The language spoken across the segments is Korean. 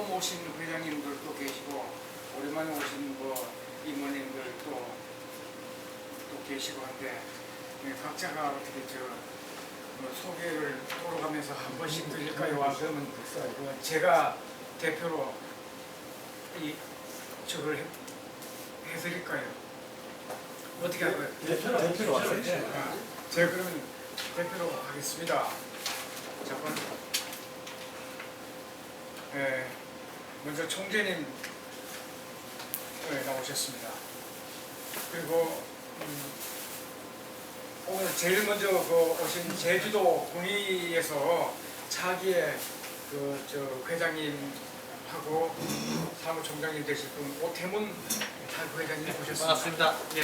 처음 오신 회장님들도 계시고 오랜만에 오신 임원님들 또 계시고 한데 각자가 어떻게 소개를 돌아가면서 한 번씩 드릴까요? 그러면 제가 대표로 저걸 해드릴까요? 어떻게 할까요? 대표로 왔어요. 제가 그러면 대표로 하겠습니다. 잠깐. 먼저 총재님 나오셨습니다. 그리고 오늘 제일 먼저 오신 제주도 군위에서 차기의 회장님하고 사무총장님 되실 분 오태문 회장님 모셨습니다. 반갑습니다. 예.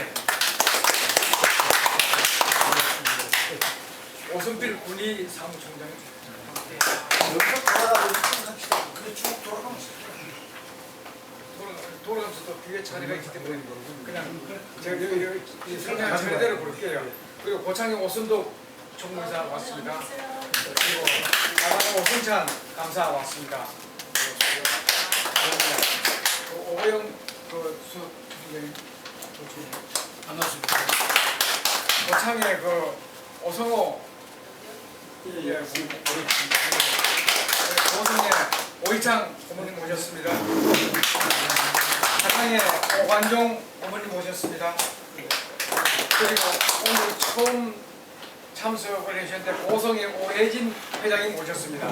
오선필 군위 사무총장님. 여기서 돌아가고 합시다. 그래 쭉 돌아가면서. 돌아가면서 또 뒤에 자리가 있기 때문에 그냥 제가 설명한 차례대로 볼게요. 그리고 고창의 오순도 총무이사 왔습니다. 그리고 나가는 오승찬 감사 왔습니다. 오호영 수석님 반갑습니다. 고창의 오성호 고성의 오희창 어머님 모셨습니다. 사상의 오관종 어머님 모셨습니다. 그리고 오늘 처음 참석을 해주셨는데 고성의 오혜진 회장님 모셨습니다.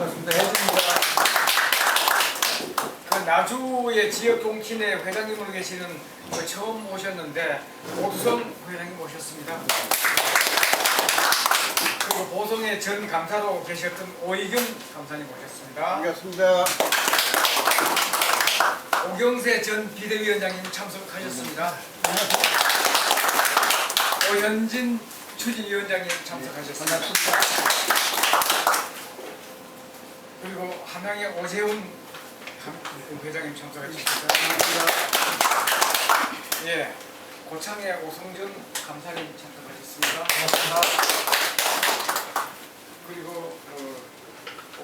그 나주의 지역 공친의 회장님으로 계시는 처음 오셨는데 오두성 회장님 모셨습니다. 그리고 보성의 전 감사로 계셨던 오이균 감사님 모셨습니다. 반갑습니다. 오경세 전 비대위원장님 참석하셨습니다. 오현진 추진위원장님 참석하셨습니다. 그리고 함양의 오재훈 회장님 참석하셨습니다. 예, 고창의 오성준 감사님 참석하셨습니다. 그리고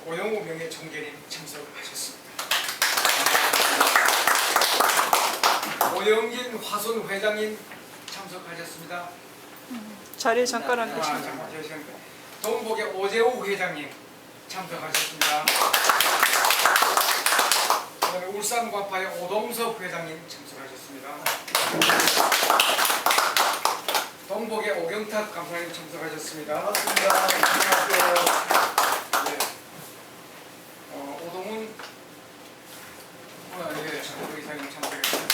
오영우 명예총재님 참석하셨습니다. 오영진 화순 회장님 참석하셨습니다. 자리에 잠깐 앉으시면 동복의 오재호 회장님 참석하셨습니다. 그다음에 울산과파의 오동섭 회장님 참석하셨습니다. 동복의 오경탁 감사님 참석하셨습니다. 반갑습니다. 네. 오동훈 이사님 참석하셨습니다.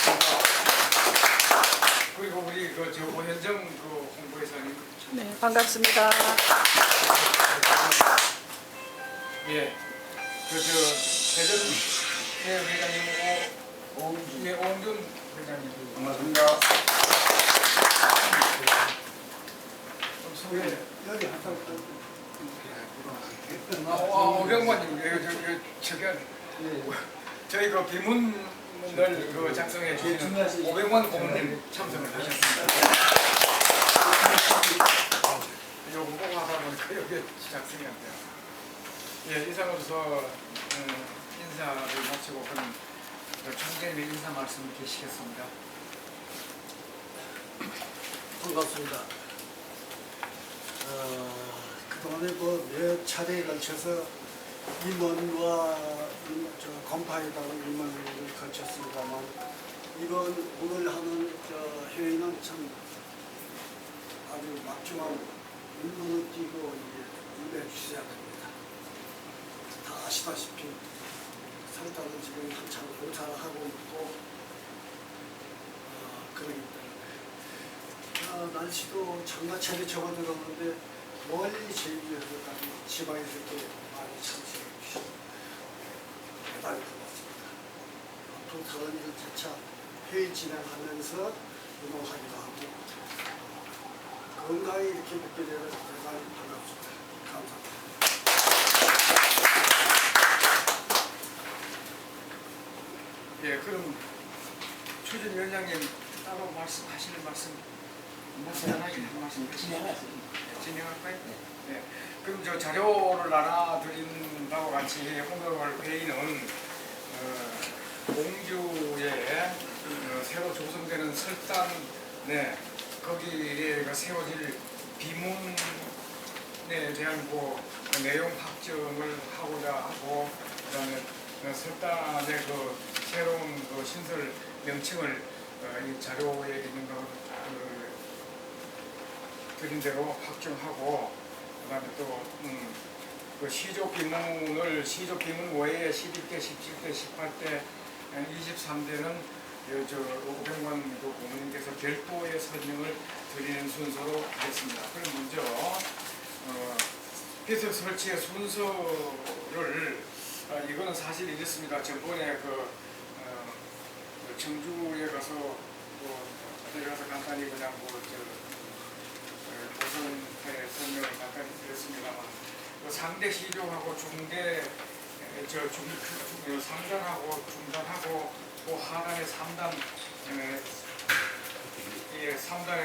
그리고 우리 오현정 홍보이사님. 네, 반갑습니다. 예, 대전 회장님 오홍준 회장님. 반갑습니다. 소개. 여기 한참 오병관님, 저희 비문을 작성해 주시는 오병관 고문님 참석을 하셨습니다. 요거 보고 하다 보니까 여기 작성이 안 돼요. 예, 이상으로서 인사를 마치고 그럼 총재님의 인사 말씀 계시겠습니다. 반갑습니다. 그동안에 몇 차례에 걸쳐서 임원과 건파에다가 임원을 거쳤습니다만 오늘 하는 회의는 참 아주 막중한 임무를 띄고 임해 주셔야 됩니다. 다 아시다시피 설단은 지금 한참 공사를 하고 있고 그러기 때문에 날씨도 장마철이 접어들었는데 멀리 제주에서까지 지방에서 이렇게 많이 참석해 주시고 대단히 고맙습니다. 앞으로 다른 일 재차 회의 진행하면서 운동하기도 하고 건강히 이렇게 뵙게 되면 대단히 반갑습니다. 감사합니다. 예, 그럼 추진위원장님 따로 말씀하시는 말씀 간단하게 한 말씀 진행할까요? 네. 그럼 자료를 나눠드린다고 같이 오늘 회의는 공주에 새로 조성되는 설단에 거기에 세워질 비문에 대한 내용 확정을 하고자 하고, 그다음에 설단의 새로운 신설 명칭을 이 자료에 있는 거 드린 대로 확정하고, 그다음에 또 시조 비문 외에 11대, 17대, 18대, 23대는 500만 고객님께서 별도의 설명을 드리는 순서로 하겠습니다. 그럼 먼저 비석 설치의 순서를 이거는 사실 이렇습니다. 전번에 청주에 가서 어디 가서 간단히 그냥 보선회 설명을 간단히 드렸습니다만, 상대 시조하고 중대 상단하고 중단하고 하단의 3단, 3단의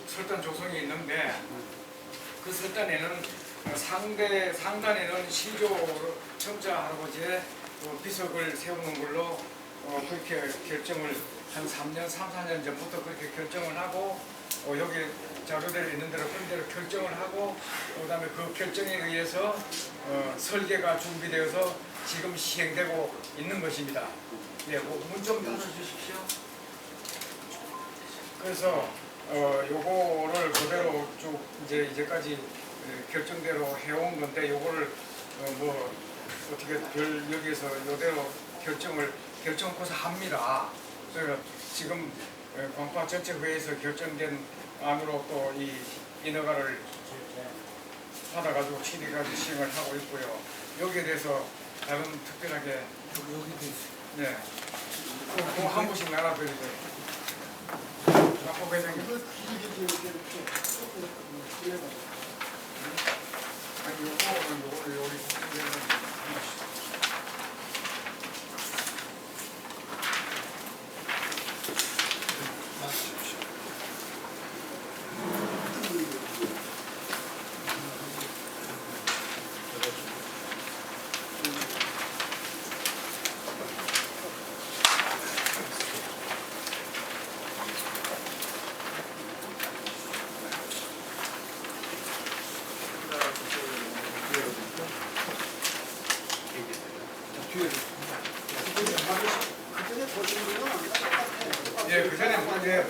설단 조성이 있는데, 그 설단에는 상단에는 시조 청자 할아버지의 비석을 세우는 걸로 그렇게 결정을 한 3, 4년 전부터 그렇게 결정을 하고, 여기 자료대로 있는 대로 그런 대로 결정을 하고, 그다음에 그 결정에 의해서 설계가 준비되어서 지금 시행되고 있는 것입니다. 예, 문 좀 닫아주십시오. 그래서 요거를 그대로 쭉 이제까지 결정대로 해온 건데, 요거를 어떻게 여기에서 요대로 결정코서 합니다. 그래서 지금 광파 전체 회의에서 결정된 안으로 또 이 인허가를 받아가지고 취득까지 시행을 하고 있고요. 여기에 대해서 다른 특별하게 여기도 있어요. 네, 한 분씩 나눠드리죠. 박보 회장님. 이거 길이도 이렇게 조금 올려가지고. 아니 요거를 여기 그전에 보신 분은 똑같아요. 예, 그 전에 보시면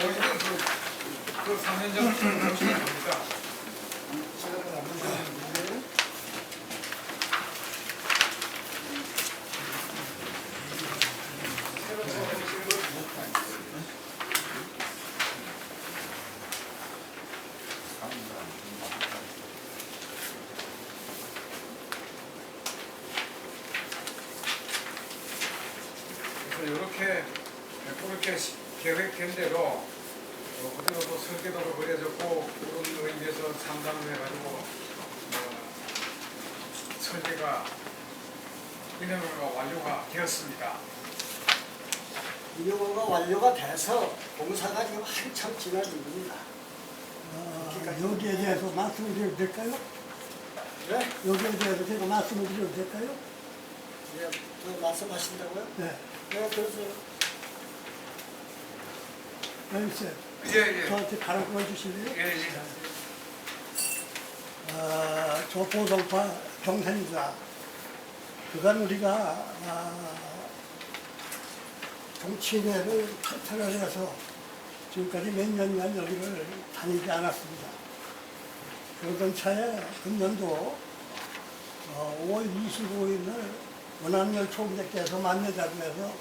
그 3년 전 보시면 됩니다. 새로 처음이시는 거 이렇게 그렇게 계획된 대로 그대로 또 설계도로 그려졌고, 그런 의미에서 상담을 해가지고 설계가 인허가가 완료가 되었습니다. 인허가가 완료가 돼서 공사가 지금 한참 지난 중입니다. 여기에 대해서 말씀을 드려도 될까요? 네? 여기에 대해서 제가 말씀을 드려도 될까요? 예, 말씀하신다고요? 네. 네, 그래서 여기서 예. 저한테 발언 걸어주실래요? 예. 저 보성파 경산이자 그간 우리가 정치인회를 탈퇴를 해서 지금까지 몇 년간 여기를 다니지 않았습니다. 그러던 차에 금년도 5월 25일 날 원한열 총재께서 만나자고 해서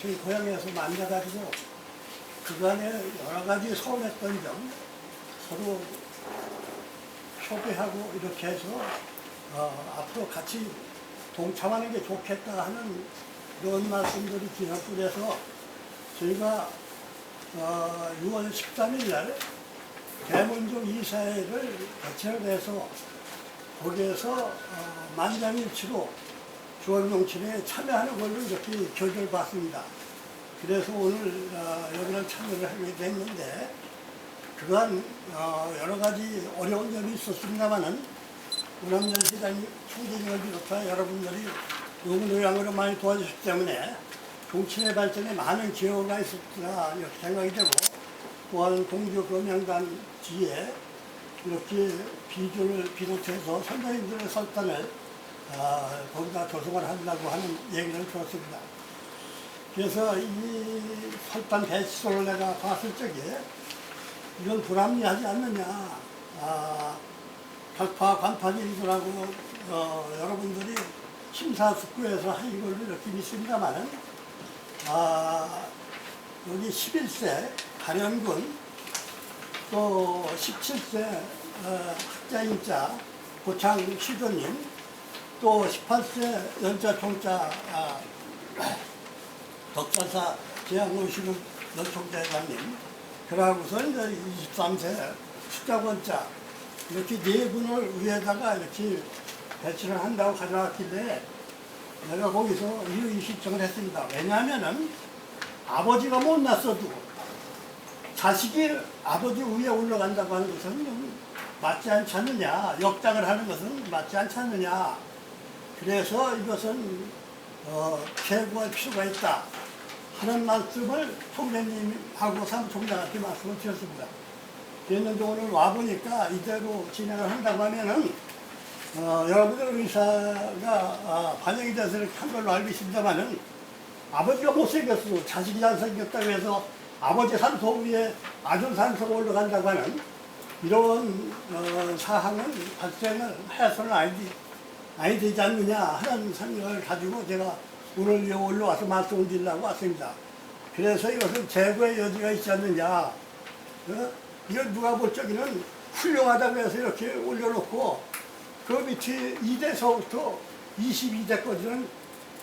저희 고향에서 만나가지고 그간에 여러 가지 서운했던 점 서로 협의하고 이렇게 해서 앞으로 같이 동참하는 게 좋겠다 하는 그런 말씀들이 지난번에서 저희가 6월 13일 날 대문종 이사회를 개최를 해서 거기에서 만장일치로 주원용친에 참여하는 걸로 이렇게 결정을 받습니다. 그래서 오늘 여기를 참여를 하게 됐는데, 그간 여러 가지 어려운 점이 있었습니다만은 문함열 시장님, 총재님을 비롯한 여러분들이 노무노양으로 많이 도와주셨기 때문에 종친의 발전에 많은 기여가 있었구나 이렇게 생각이 되고, 또한 공주검양단 뒤에 이렇게 비주를 비롯해서 선생님들의 설단을 거기다 조성을 한다고 하는 얘기를 들었습니다. 그래서 이 설단 배치소를 내가 봤을 적에 이건 불합리하지 않느냐. 격파 관파진들하고 여러분들이 심사숙고해서 한 걸로 이렇게 믿습니다만은, 여기 11세 가련군, 또 17세 학자인자 고창 시도님, 또 18세 연자 총자 덕사사 제양오시국 연총대장님, 그러고서 이제 23세 숫자권자, 이렇게 네 분을 위에다가 이렇게 배치를 한다고 가져왔길래 내가 거기서 이의 신청을 했습니다. 왜냐하면은 아버지가 못났어도 자식이 아버지 위에 올라간다고 하는 것은 좀 맞지 않지 않느냐, 역장을 하는 것은 맞지 않지 않느냐. 그래서 이것은 개고할 필요가 있다 하는 말씀을 총장님하고 사무총장한테 말씀을 드렸습니다. 그랬는데 오늘 와보니까 이대로 진행을 한다고 하면은 여러분들 의사가 반영이 돼서 이렇게 한 걸로 알고 있습니다만은, 아버지가 못생겼어도 자식이 잘생겼다고 해서 아버지 산소 위에 아들 산소가 올라간다고 하는 이런 사항은 발생을 해서는 아니 되지 않느냐 하는 생각을 가지고 제가 오늘 여기 올라와서 말씀을 드리려고 왔습니다. 그래서 이것은 재고의 여지가 있지 않느냐. 이걸 누가 볼 적에는 훌륭하다고 해서 이렇게 올려놓고 그 밑에 2대서부터 22대까지는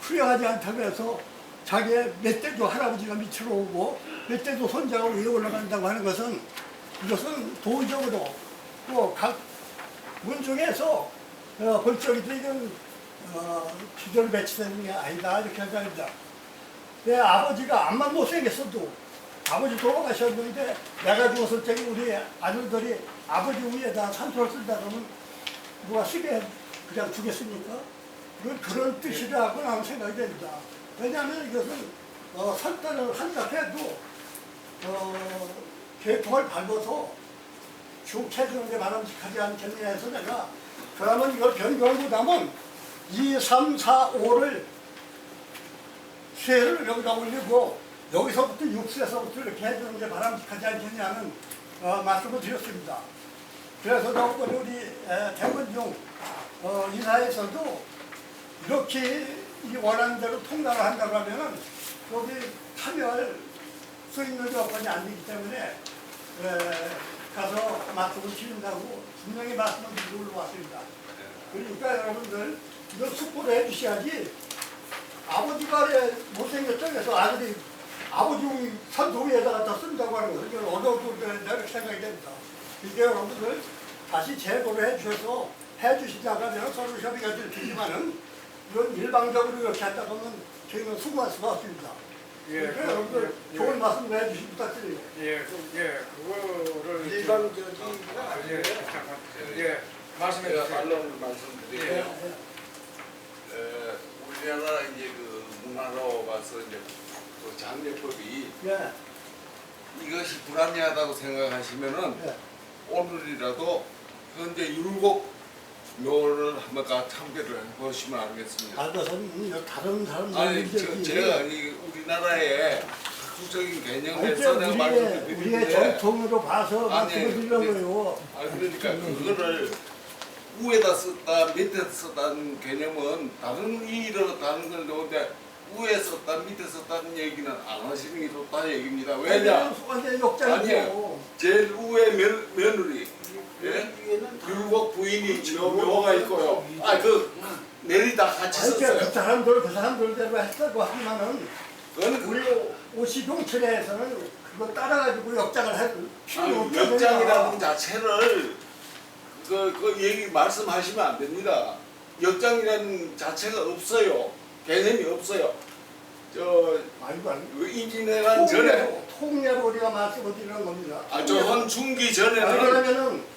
훌륭하지 않다고 해서 자기의 멧돼도 할아버지가 밑으로 오고 멧돼도 손자가 위에 올라간다고 하는 것은, 이것은 도의적으로 또 각 문중에서 볼 적에도 이건 비결 배치되는 게 아니다 이렇게 생각합니다. 내 아버지가 암만 못생겼어도 아버지 돌아가셨는데 내가 죽었을 적에 우리 아들들이 아버지 위에다 산소를 쓴다 그러면 누가 쓰게 그냥 주겠습니까? 그런 뜻이라고 나는 생각이 됩니다. 왜냐하면 이것은 설단을 한다 해도 계통을 밟아서 쭉 해주는 게 바람직하지 않겠느냐 해서 내가, 그러면 이걸 변경을 못하면 2, 3, 4, 5를 쇠를 여기다 올리고 여기서부터 6세서부터 이렇게 해주는 게 바람직하지 않겠냐는 말씀을 드렸습니다. 그래서 저번에 우리 대문중 이사에서도 이렇게 원하는 대로 통과를 한다고 하면은 여기 참여할 수 있는 조건이 아니기 때문에 가서 말씀을 드린다고 분명히 말씀을 드리고 올라왔습니다. 그러니까 여러분들 이거 숙고를 해주셔야지, 아버지가 못생겼다고 해서 아들이 아버지 산소 위에다 갖다 쓴다고 하는 것은 이건 어려운 내가 생각이 됩니다. 이게 여러분들 다시 제고를 해주셔서 해주시다가 하면 서로 협의가 되지만은 이건 일방적으로 이렇게 한다고 하면 저희는 수고할 수가 없습니다. 그러니까 여러분들 좋은 말씀 해주시 부탁드립니다. 그거를 일방적이가 아니에요. 말씀해 제가 주세요. 반론을 말씀드리면, 우리나라 이제 그 문화로 봐서 이제 그 장례법이 이것이 불합리하다고 생각하시면은 오늘이라도 현재 율곡 묘를 한번 참배를 해보시면 알겠습니다. 그것은 다른 사람들 아니 제가 우리나라의 학술적인 개념에서 내가 말씀을 우리의 드리는데, 전통으로 봐서 말씀을 드리는 거예요. 그러니까 그거를 위에다 썼다 밑에 썼다는 개념은 다른 의의로 다른 걸 놓는데 위에 썼다 밑에 썼다는 얘기는 안 하시는 게 좋다는 얘기입니다. 왜냐? 아니에요. 제일 위에 며느리, 율곡 부인이 묘가 있고요. 내리다 같이 썼어요. 그 사람들대로 했다고 하면은 우리 오시동철에서는 그거 따라가지고 역장을 할 필요 없잖아요. 역장이라는 자체를 그 얘기 말씀하시면 안 됩니다. 역장이라는 자체가 없어요. 개념이 없어요. 임진왜란 전에 통례로 우리가 말씀을 드리는 겁니다. 조선 중기 전에는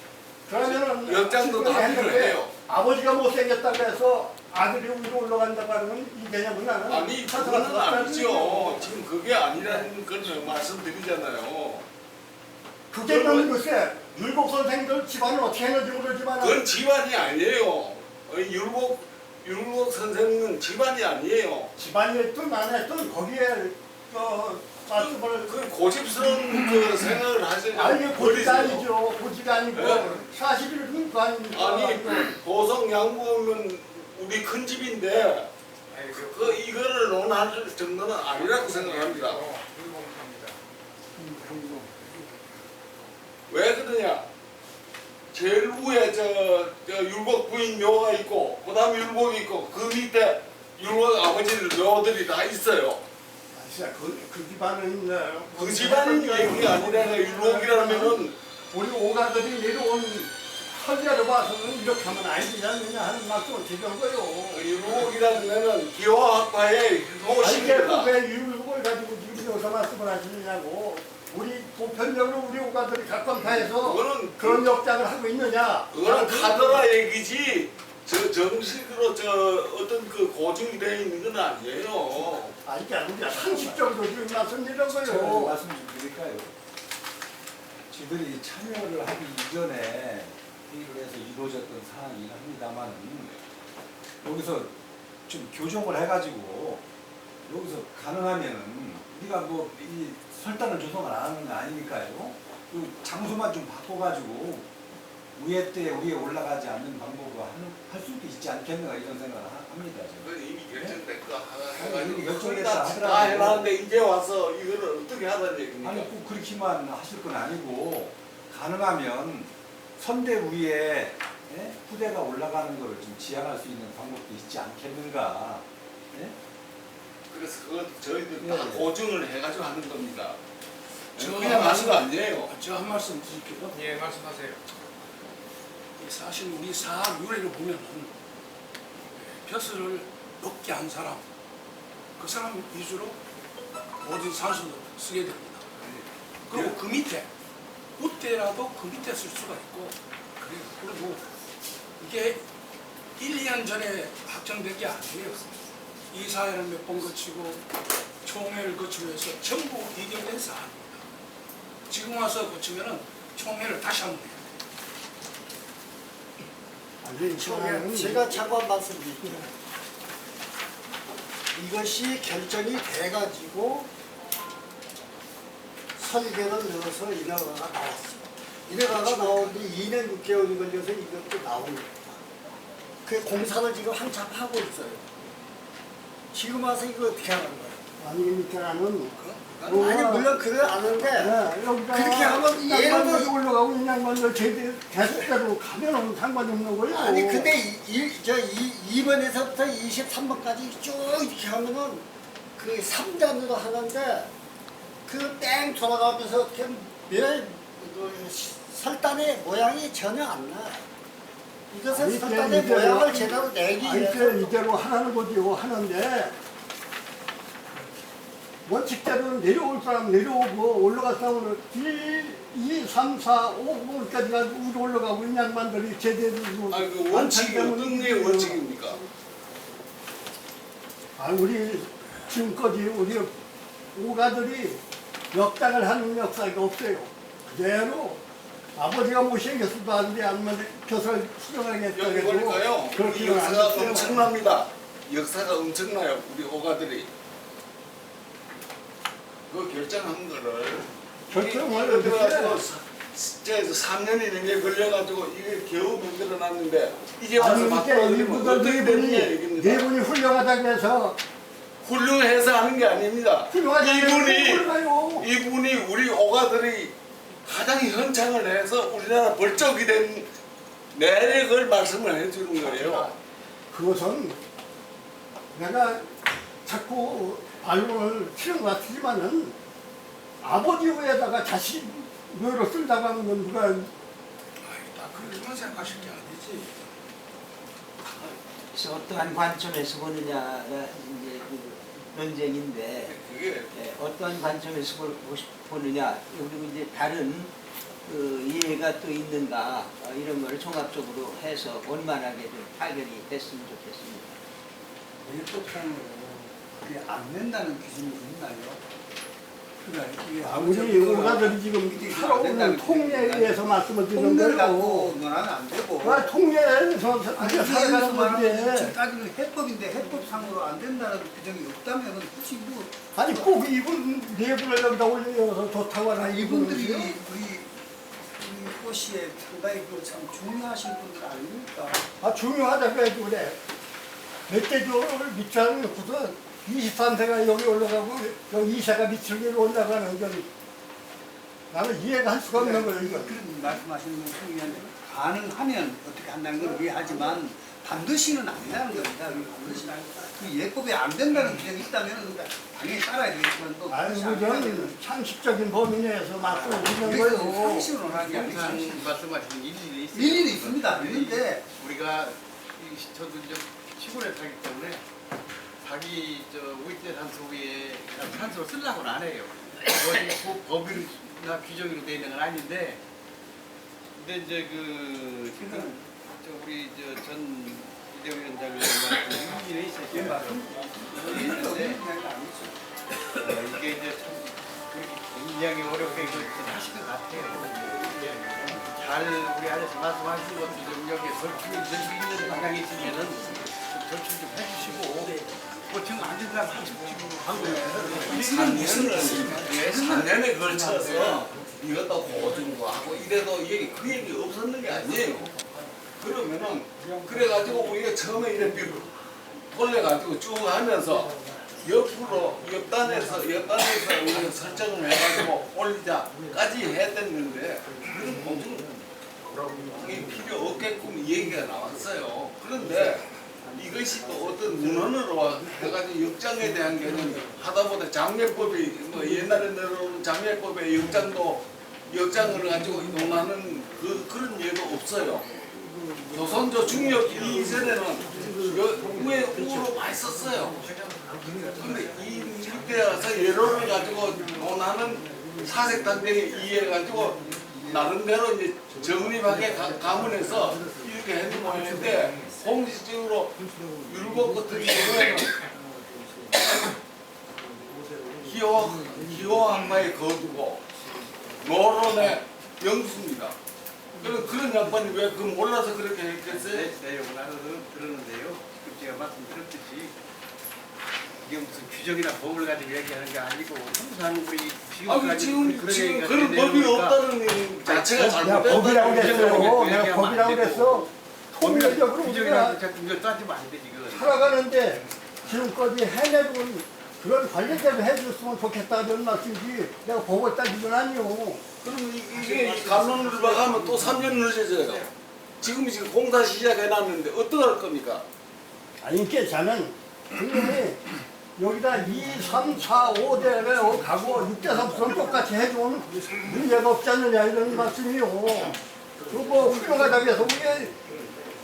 그러면은 역장도 다 필요해요. 아버지가 못생겼다고 해서 아들이 위로 올라간다고 하는 이 개념은 나는 아니 찬성할 그거는 수 없다는 아니죠. 얘기예요. 지금 그게 아니라는 걸 말씀드리잖아요. 그게 는 글쎄 율곡 선생들 집안을 어떻게 했는지 모르지만 그건 집안이 아니에요. 율곡 선생은 집안이 아니에요. 집안이 했든 안 했든 거기에 말씀을 그 고집스러운 그 생각을 하세요. 아니 고지가 버리세요. 아니죠. 고지가 아니고 네. 사실은 그 아닙니까? 아니 보성 양보면 우리 큰 집인데 아니, 그 이거를 논할 정도는 아니라고 생각합니다. 불공평합니다. 왜 그러냐? 제일 위에 저 율곡 부인 묘가 있고 그다음 율곡이 있고 그 밑에 율곡 아버지들 묘들이 다 있어요. 그 집안은 그 집안 얘기가 아니라 율곡이라면은 우리 오가들이 내려온 설계를 봐서는 이렇게 하면 안 되지 않느냐 하는 말씀을 드린 거예요. 율곡이라는 거는 기와학파의 효식입니다. 왜 율곡을 가지고 지금 여기서 말씀을 하시느냐고. 우리 보편적으로 우리 오가들이 각광파에서 그거는 그런 역장을 하고 있느냐. 그거는 카더라 얘기지. 저 정식으로 저 어떤 그 고증이 되어 있는 건 아니에요. 아니 이게 우리가 상식적으로 지금 말씀드린 제가 거예요. 말씀 좀 드릴까요? 저들이 참여를 하기 이전에 회의를 해서 이루어졌던 사항이긴 합니다만 여기서 좀 교정을 해가지고 여기서 가능하면은 우리가 뭐 이 설단을 조성을 안 하는 거 아니니까요. 그 장소만 좀 바꿔가지고 위에 때 위에 올라가지 않는 방법으로 할 수도 있지 않겠는가 이런 생각을 합니다. 저는. 그건 이미 결정된 거 아니, 이미 결정됐다 다 하더라고요. 해놨는데 이제 와서 이거를 어떻게 하라는 얘기입니까? 아니 꼭 그렇게만 하실 건 아니고 가능하면 선대 위에 예? 후대가 올라가는 것을 좀 지향할 수 있는 방법도 있지 않겠는가. 예? 그래서 그거 저희들 예, 다 예. 고증을 해가지고 하는 겁니다. 저 그냥 하는 거 아니에요. 제가 한 말씀 드릴게요. 예, 말씀하세요. 사실 우리 사학 유래를 보면은 벼슬을 높게 한 사람, 그 사람 위주로 모든 산수를 쓰게 됩니다. 그리고 그 밑에 우대라도 그 밑에 쓸 수가 있고 그리고 이게 1, 2년 전에 확정된 게 아니에요. 이사회를 몇 번 거치고 총회를 거치고 해서 전부 의결된 사안입니다. 지금 와서 거치면은 총회를 다시 하면 돼요. 제가 잠깐 말씀드릴게요. 이것이 결정이 돼가지고 설계를 넣어서 인허가가 나왔어요. 인허가가 나오는데 2년 6개월이 걸려서 이것도 나온 겁니다. 그 공사를 지금 한참 하고 있어요. 지금 와서 이거 어떻게 하는 거예요? 아니 그러니까는 아니 물론 그거 아는데 여기가 그렇게 하면 예를 양반들이 들어 올라가고 이 양반들 계속대로 가면은 상관이 없는 거예요. 아니 근데 2번에서부터 23번까지 쭉 이렇게 하면은 그 3단으로 하는데 그 땡 돌아가면서 어떻게 그 설단의 모양이 전혀 안 나. 이것은 아니, 설단의 이대로- 모양을 제대로 내기 위해서 이대로 하라는 거죠. 하는데 원칙대로 내려올 사람 내려오고 올라갈 사람은 2, 3, 4, 5번까지 가지고 위로 올라가고 이 양반들이 제대로 아니 그 원칙이 어떤 게 원칙입니까? 아 우리 지금까지 우리 오가들이 역장을 하는 역사가 없어요. 그대로 아버지가 못생겼어도 안 돼, 아니면 벼슬 수정하겠다 여기 해도 보니까요. 이 그렇게는 안 역사가 됐어요. 엄청납니다. 역사가 엄청나요. 우리 오가들이. 그 결정한 거를 결정을 들어가지고 3년이 넘게 걸려가지고 이게 겨우 만들어놨는데 이제 와서 아니 바꾸면 이게 어떻게 네 되느냐 분이 얘기입니다. 네 분이 훌륭하다고 해서 훌륭해서 하는 게 아닙니다. 훌륭하다고 해서 이분이 우리 오가들이 가장 현창을 해서 우리나라 벌적이 된 내력을 말씀을 해주는 거예요. 그것은 내가 자꾸 반론을 치는 것 같지만은 아버지 위에다가 자식 묘로 쓴다고 하는 건 누가 아이, 다 그렇게만 생각하실 게 아니지. 그래서 어떠한 관점에서 보느냐가 이제 그 논쟁인데 그게 어떠한 관점에서 보느냐 그리고 이제 다른 그 이해가 또 있는가 이런 걸 종합적으로 해서 원만하게 좀 타결이 됐으면 좋겠습니다. 헌법상으로 그게 안 된다는 기준이 있나요? 그러니까 이게 우리 의사들이 지금 살아오는 통례에 의해서 말씀을 드리는 통례를 거예요. 갖고 논하면 안 되고 통례에서 아니 우리가 살아가는 건데 지금 따지면 해법인데 해법상으로 안 된다는 규정이 없다면 혹시 뭐 아니 꼭 이분 내부를 여기다 올려서 좋다고 하는 이분들이 분들이요? 우리 꽃시에 상당히 참 중요하신 분들 아닙니까? 중요하다고 해도 그래. 멧돼지를 밑에 놓고서 23세가 여기 올라가고 여기 2세가 밑을 위로 올라가는 건 나는 이해가 할 수가 없는 거예요. 이거. 그런 말씀하시는 건 중요한데 가능하면 어떻게 한다는 건 이해하지만 반드시는 아니라는 겁니다. 반드시는 그 예법에 안 된다는 규정이 있다면 당연히 따라야 되겠지만 또 아니 그건 상식적인 범위 내에서 말씀을 드리는 그래서 거예요. 상식으로 하는 게 아니고 항상 말씀하시는 일일이 있어요. 일일이 있습니다. 있는데 우리가 저도 이제 시골에 살기 때문에 자기 우익대 산소 위에 산소를 쓰려고는 안 해요. 어디 법이나 규정으로 되어 있는 건 아닌데, 근데 이제 지금 우리 전 이대호 위원장님 말씀 일일이 있으시죠. 이게 이제 참 굉장히 어렵게 하실 것 같아요. 잘 우리 아저씨 말씀하신 것도 좀 여기에 설득이 될 수 있는 방향이 있으면은 설득 좀 해주시고, 지금 안 된다고 하시고 지금 무슨 3년에 걸쳐서 이것도 보증도 하고 이래도 그 얘기 없었는 게 아니에요. 그러면은 그래가지고 우리가 처음에 이렇게 돌려가지고 쭉 하면서 옆으로 옆단에서 우리가 설정을 해가지고 올리자까지 해야 됐는데 그런 보증이 필요 없게끔 얘기가 나왔어요. 그런데 이것이 또 어떤 문헌으로 해가지고 역장에 대한 개념 하다 보다 장례법이 뭐 옛날에 내려오는 장례법에 역장을 가지고 논하는 그런 예도 없어요. 조선조 중엽 이전에는 우로 많이 썼어요. 근데 이 밑에 와서 예로를 가지고 논하는 사색단쟁이 이해가지고 나름대로 이제 정립하게 가문해서 이렇게 해준 모양인데 공식적으로 율법 같은 경우에는 기호 한마에 거두고 노론의 영수입니다. 그런 양반이 왜 그 몰라서 그렇게 했겠어요? 내용을 알아서 그러는데요. 제가 말씀드렸듯이 이게 무슨 규정이나 법을 가지고 얘기하는 게 아니고 항상 우리 지금 그런 법이 없다는 자체가 내가 잘못됐다. 법이라고 그랬어요. 내가 법이라고 그랬어. 통일적으로 우리가 이거 따지면 안 돼, 지금. 살아가는데 지금까지 해내고 그런 관리대로 해줬으면 좋겠다는 말씀이지 내가 법을 따진 건 아니오. 그럼 이게 감론을 박하면 또 3년 늦어져요. 지금 공사 시작해놨는데 어떡할 겁니까? 아니 이게 저는 분명히 여기다 2, 3, 4, 5대를 가고 6대3부터는 똑같이 해주면 문제가 없지 않느냐 이런 말씀이요. 그거 훌륭하다고 해서 우리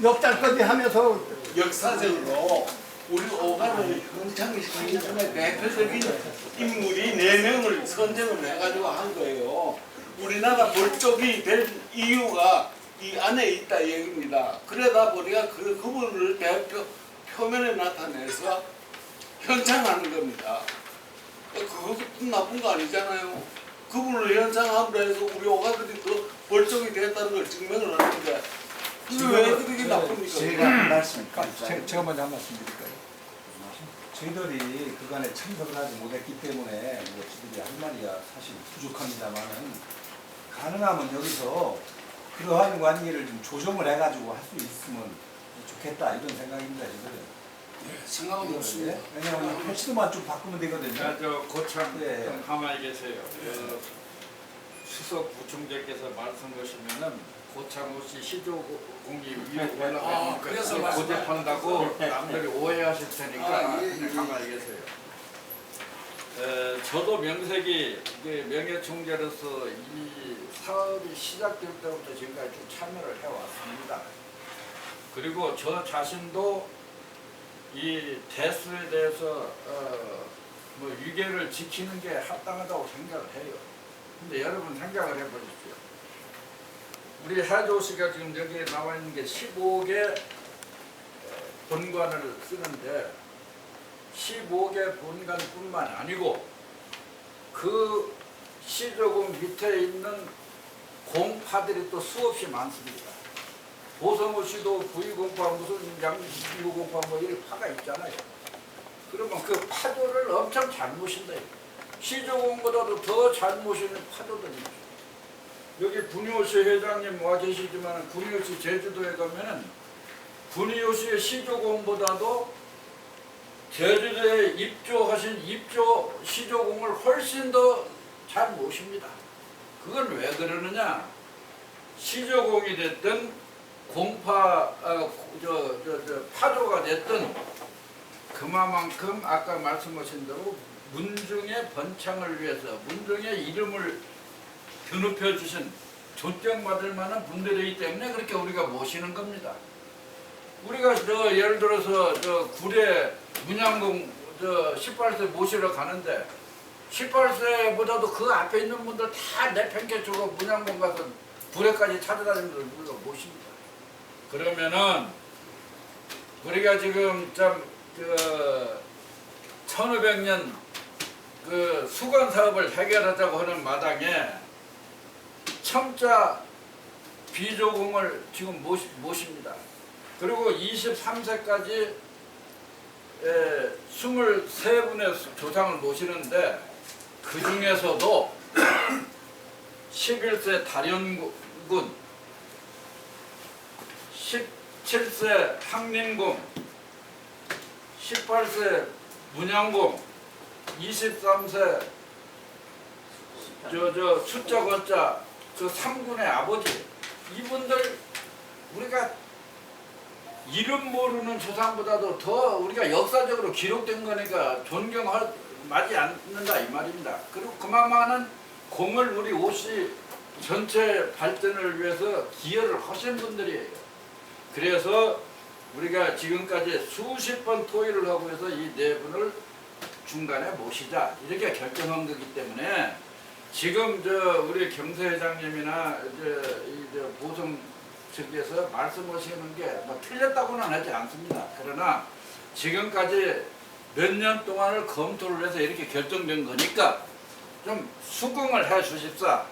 역달까지 하면서 역사적으로 우리 오가는 흥창시장의 대표적인 인물이 4명을 선정을 해가지고 한 거예요. 우리나라 볼쪽이 될 이유가 이 안에 있다 얘기입니다. 그러다 보니까 그분을 표면에 나타내서 현창하는 겁니다. 그것도 나쁜 거 아니잖아요. 그분을 현창함으로 해서 우리 오가들이 더 볼쪽이 됐다는 걸 증명을 하는데 왜 그렇게 나쁩니까? 제가 먼저 한 말씀 드릴까요? 저희들이 그간에 참석을 하지 못했기 때문에 저희들이 할 말이야 사실 부족합니다만은 가능하면 여기서 그러한 관계를 좀 조정을 해가지고 할 수 있으면 좋겠다 이런 생각입니다. 저희들은. 생각은 없습니다. 왜냐하면 패치도만 좀 바꾸면 되거든요. 저 고창 네. 가만히 계세요. 수석 부총재께서 말씀하시면은 고창호씨 시도공기위에 올라가니까 그래서 고집한다고 남들이 오해하실 테니까 가만히 계세요. 저도 명색이 명예총재로서 이 사업이 시작될 때부터 지금까지 쭉 참여를 해왔습니다. 그리고 저 자신도 이 대수에 대해서 유계를 지키는 게 합당하다고 생각을 해요. 근데 여러분 생각을 해보십시오. 우리 해조씨가 지금 여기에 나와 있는 게 15개 본관을 쓰는데 15개 본관뿐만 아니고 그 시조공 밑에 있는 공파들이 또 수없이 많습니다. 보성호시도 부의공파 무슨 양유공파 뭐 이런 파가 있잖아요. 그러면 그 파도를 엄청 잘 모신다. 시조공보다도 더 잘 모시는 파도들이 있어요. 여기 군의호시 회장님 와 계시지만 군의호시 제주도에 가면은 군의호시의 시조공보다도 제주도에 입조하신 입조 시조공을 훨씬 더 잘 모십니다. 그건 왜 그러느냐? 시조공이 됐든 공파 파조가 됐든 그만큼 아까 말씀하신 대로 문중의 번창을 위해서 문중의 이름을 드높여 주신 존경받을 만한 분들이기 때문에 그렇게 우리가 모시는 겁니다. 우리가 예를 들어서 구례 문양공 18세 모시러 가는데 18세보다도 그 앞에 있는 분들 다 내팽개치고 문양공 가서 구례까지 찾아다니면서 우리가 모십니다. 그러면은 우리가 지금 참 1500년 그 수건 사업을 해결하자고 하는 마당에 첨자 비조공을 지금 모십니다. 그리고 23세까지 23분의 조상을 모시는데 그 중에서도 11세 달연군, 17세 항림공, 18세 문양공, 23세 숫자 건자 3군의 아버지, 이분들 우리가 이름 모르는 조상보다도 더 우리가 역사적으로 기록된 거니까 존경하지 않는다 이 말입니다. 그리고 그만한 공을 우리 오시 전체 발전을 위해서 기여를 하신 분들이에요. 그래서 우리가 지금까지 수십 번 토의를 하고 해서 이 네 분을 중간에 모시자 이렇게 결정한 거기 때문에 지금 우리 경세회장님이나 보성 측에서 말씀하시는 게 뭐 틀렸다고는 하지 않습니다. 그러나 지금까지 몇 년 동안을 검토를 해서 이렇게 결정된 거니까 좀 수긍을 해 주십사,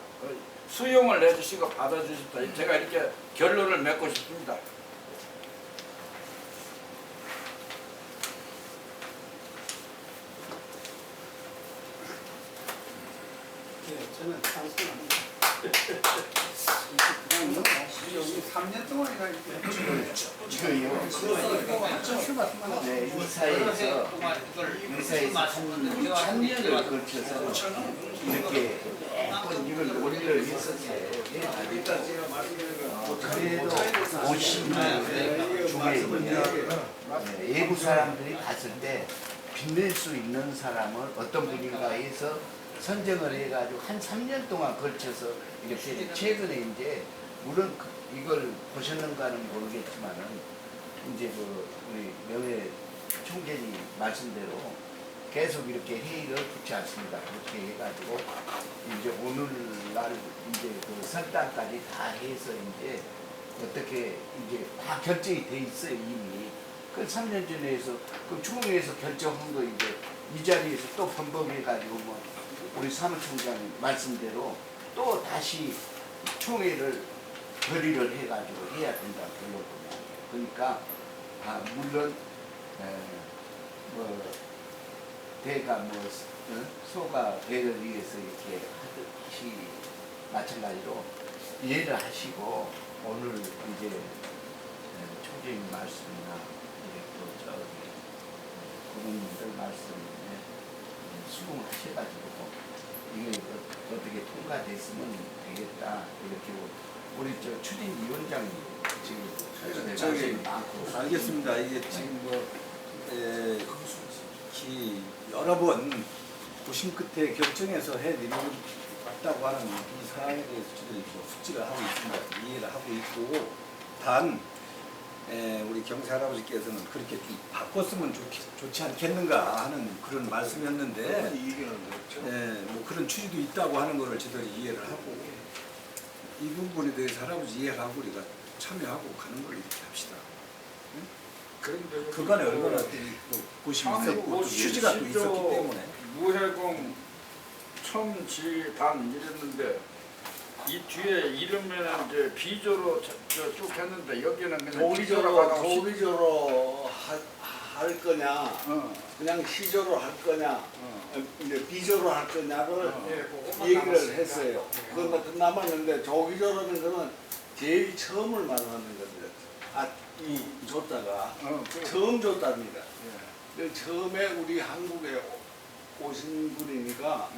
수용을 해 주시고 받아 주십사. 제가 이렇게 결론을 맺고 싶습니다. 저는 찬성합니다. 여기 3년 동안이나 네, 이사에서 3년을 거쳐서 이렇게 이걸 논의를 했었어요. 그래도 50년 중에 외국 사람들이 갔을 때 빛낼 수 있는 사람을 어떤 분인가 해서 선정을 해가지고 한 3년 동안 걸쳐서 이렇게 최근에 이제 물론 이걸 보셨는가는 모르겠지만은 이제 우리 명예 총재님 말씀대로 계속 이렇게 회의를 붙지 않습니다. 그렇게 해가지고 이제 오늘날 이제 그 설당까지 다 해서 이제 어떻게 이제 다 결정이 돼 있어요 이미. 그 3년 전에 해서 그 중앙에서 결정한 거 이제 이 자리에서 또 번복해가지고 뭐 우리 사무총장 말씀대로 또 다시 총회를 결의를 해가지고 해야 된다 그러거든요. 그러니까 물론 대가 소가 대를 위해서 이렇게 하듯이 마찬가지로 이해를 하시고 오늘 이제 총재님 말씀이나 또 저기 국민들 말씀에 수긍하셔가지고 이게 어떻게 통과됐으면 되겠다 이렇게 우리 추진위원장이 지금 저기 많고 알겠습니다. 이게 지금 여러 번 고심 끝에 결정해서 해드리고 하는 이 사항에 대해서 저도 숙지를 하고 있습니다. 이해를 하고 있고 단 우리 경세 할아버지께서는 그렇게 좀 바꿨으면 좋지 않겠는가 하는 그런 말씀이었는데 뭐 그런 취지도 있다고 하는 것을 저희들이 이해를 하고 이 부분에 대해서 할아버지 이해하고 우리가 참여하고 가는 걸 이렇게 합시다. 그런데 그간에 얼마나 고심이 있었고 또 휴지가 또 있었기 때문에 무해공 첨지단 이랬는데 이 뒤에 이름에는 이제 비조로 쭉 했는데 여기는 그냥 비조로 가고 도비조로 할 거냐, 그냥 시조로 할 거냐, 이제 비조로 할 거냐를 얘기를 했어요. 그건 남았는데 조기조라는 거는 제일 처음을 말하는 건데, 이 조자가 처음 조자입니다. 처음에 우리 한국에 오신 분이니까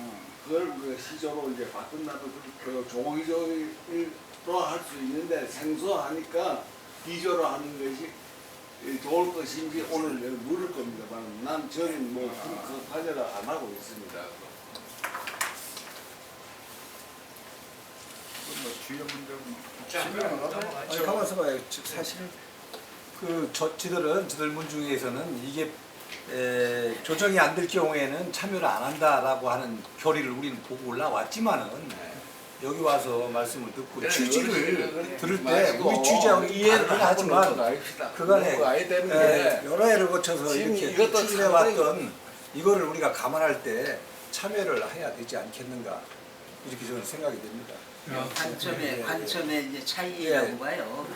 그걸 그 시조로 이제 바꾼다도 그 조기조로 할 수 있는데 생소하니까 비조로 하는 것이 좋을 것인지 오늘 물을 겁니다만 저는 뭐 그 관여를 안 하고 있습니다. 뭐 주요 문제는 아니 가만있어 봐요. 사실 그 저들 문 중에서는 이게 조정이 안 될 경우에는 참여를 안 한다라고 하는 교리를 우리는 보고 올라왔지만은 여기 와서 말씀을 듣고 취지를 들을 때 우리 취지하고 이해를 하지만 그간에 여러 해를 거쳐서 이렇게 추진해왔던 이거를 우리가 감안할 때 참여를 해야 되지 않겠는가 이렇게 저는 생각이 됩니다. 관점의 이제 차이라고 봐요.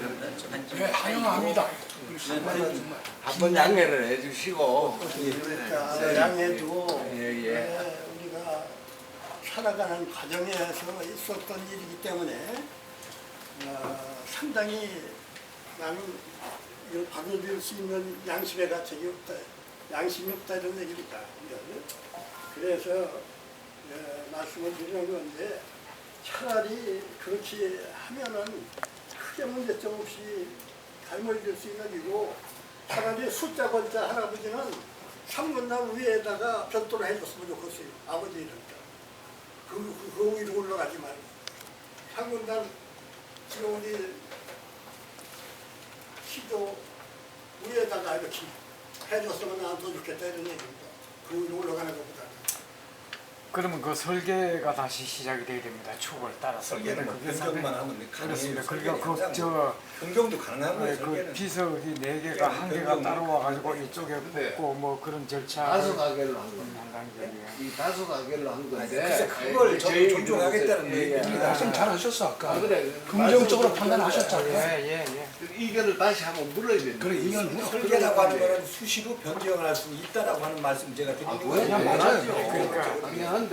관점의 차이. 환영합니다. 한번 양해를 해주시고 양해도 예. 우리가 살아가는 과정에서 있었던 일이기 때문에 상당히 나는 이걸 받아들일 수 있는 양심의 가책이 없다, 양심이 없다 이런 얘기입니다. 그래서 말씀을 드리는 건데 차라리 그렇게 하면은 크게 문제점 없이 갈무리될 수 있는 일이고 차라리 숫자 권자 할아버지는 3군단 위에다가 별도로 해줬으면 좋겠어요. 아버지 이름도. 그 위로 올라가지 말고 3군단 지금 우리 시도 위에다가 이렇게 해줬으면 안 더 좋겠다 이런 얘기입니다. 그 위로 올라가는 것보다. 그러면 그 설계가 다시 시작이 돼야 됩니다. 축을 따라서. 설계는 뭐 변경만 하면 그렇습니다. 가능해요. 그리고 변경도 가능한 거예요. 그 설계는. 비석이 4개가 한 개가 따로 와가지고 이쪽에 붙고 뭐 그런 절차. 다섯 가게로 한 겁니다. 이 다섯 가게로 한 건데 글쎄 그걸 저도 존중하겠다는 얘기입니다. 말씀 잘하셨어 아까. 그래 긍정적으로 판단하셨잖아요. 예. 의견을 다시 한번 물어야 됩니다. 그래 이건 설계라고 하는 거는 수시로 변경을 할 수 있다라고 하는 말씀 제가 드리는 거예요. 맞아요. 당연한데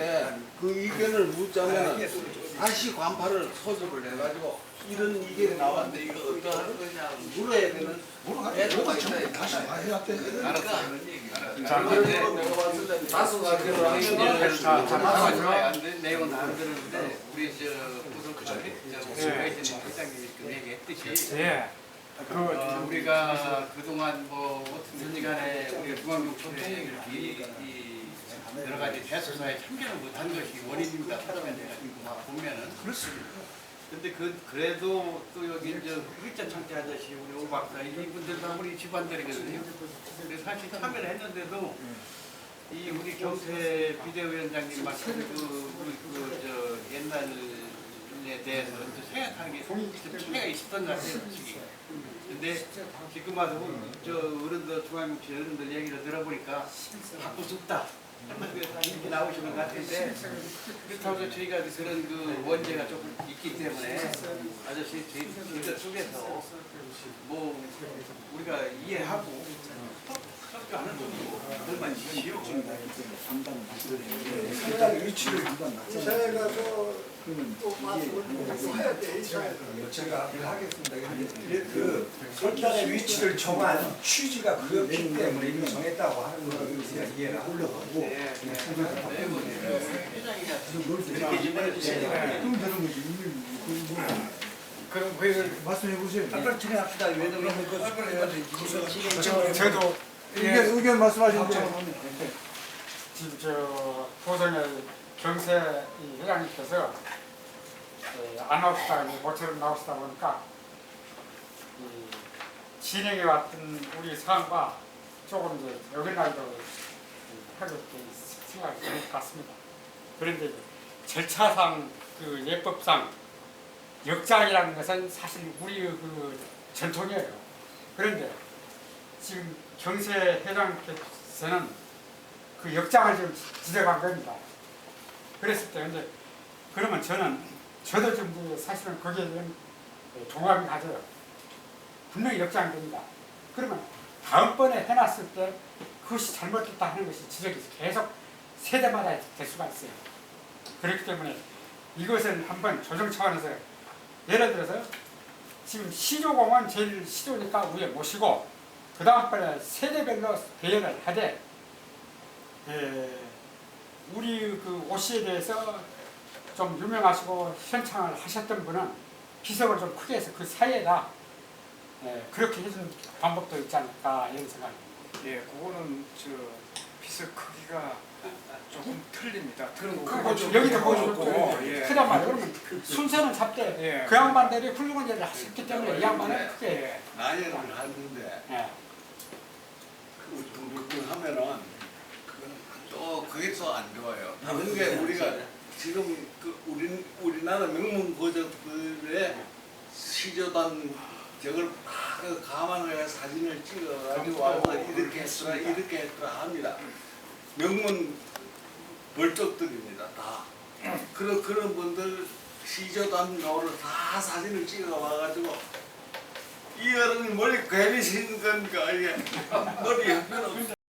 그 의견을 묻자면 다시 관파를 소집을 해가지고 이런 의견이 나왔는데 이거 어떠한 거냐 물어야 되는 뭐가 전부 다시 해야 돼. 자, 내가 봤을 때 다섯 가지로 하는 내용은 안 들었는데 우리 회장님이 그 얘기했듯이 예. 우리가 그동안 뭐 어떤 시간에 우리가 중앙정치에 이 여러 가지 대소사에 참여를 못한 것이 원인입니다. 보면은 그렇습니다. 근데 그래도 또 여기 이제 흑자 창제하듯이 우리 오 박사 이분들도 우리 집안들이거든요. 그래서 사실 참여를 했는데도 이 우리 경태 비대위원장님 말씀 저 옛날에 대해서 생각하는 게 좀 차이가 있었던 것 같아요. 근데 지금 와서 저 어른들 중앙정치 어른들 얘기를 들어보니까 바꿀 수 없다. 이렇게 나오시는 것 같은데 그렇다고 해서 저희가 그런 그 원죄가 조금 있기 때문에 아저씨 저희 속에서 뭐 우리가 이해하고 협조하는 쪽이고 그것만 지요. 상당 위치를 이사회 가서 또 말씀을 해야 돼. 제가 하겠습니다. 그 설계안의 위치를 정한 취지가 그렇기 때문에 이미 정했다고 하는 걸 제가 이해를 하려고 그럼 그 말씀해 보세요. 빨리 진행합시다. 왜냐면 저도 의견 말씀하시는데. 지금 저 보성의 경세 이 회장님께서 안 나오시다 모처럼 나오시다 보니까 진행해 왔던 우리 사안과 조금 이제 어긋나기도 하고 생각이 드는 것 같습니다. 그런데 절차상 그 예법상 역장이라는 것은 사실 우리의 그 전통이에요. 그런데 지금 경세 회장께서는 그 역장을 좀 지적한 겁니다. 그랬을 때 근데 그러면 저도 좀 사실은 거기에 대한 동감이 가져요. 분명히 역장이 됩니다. 그러면 다음번에 해놨을 때 그것이 잘못됐다 하는 것이 지적이 계속 세대마다 될 수가 있어요. 그렇기 때문에 이것은 한번 조정 차원에서 예를 들어서 지금 시조공은 제일 시조니까 위에 모시고 그 다음번에 세대별로 배열을 하되 우리 그 오씨에 대해서 좀 유명하시고 현창을 하셨던 분은 비석을 좀 크게 해서 그 사이에다 그렇게 해준 방법도 있지 않을까 이런 생각입니다. 예, 그거는 저 비석 크기가 조금 틀립니다. 여기도 보여줬고 예. 크단 말이에요. 그러면 순서는 잡되 예. 그 양반들이 훌륭한 일을 하셨기 때문에 이 양반은 예. 크게 나열을 하는데 예. 그 하면은 또 그게 또 안 좋아요. 다른 게 우리가 지금 그 우리나라 명문 고족들의 시조단 저걸 다 그 감안해 사진을 찍어가지고 와서 이렇게 했더라 합니다. 명문 벌족들입니다. 다. 그런 분들 시조단 노를 다 사진을 찍어 와가지고 이 어른이 머리 괜히 신 건가 이게 머리 옆에는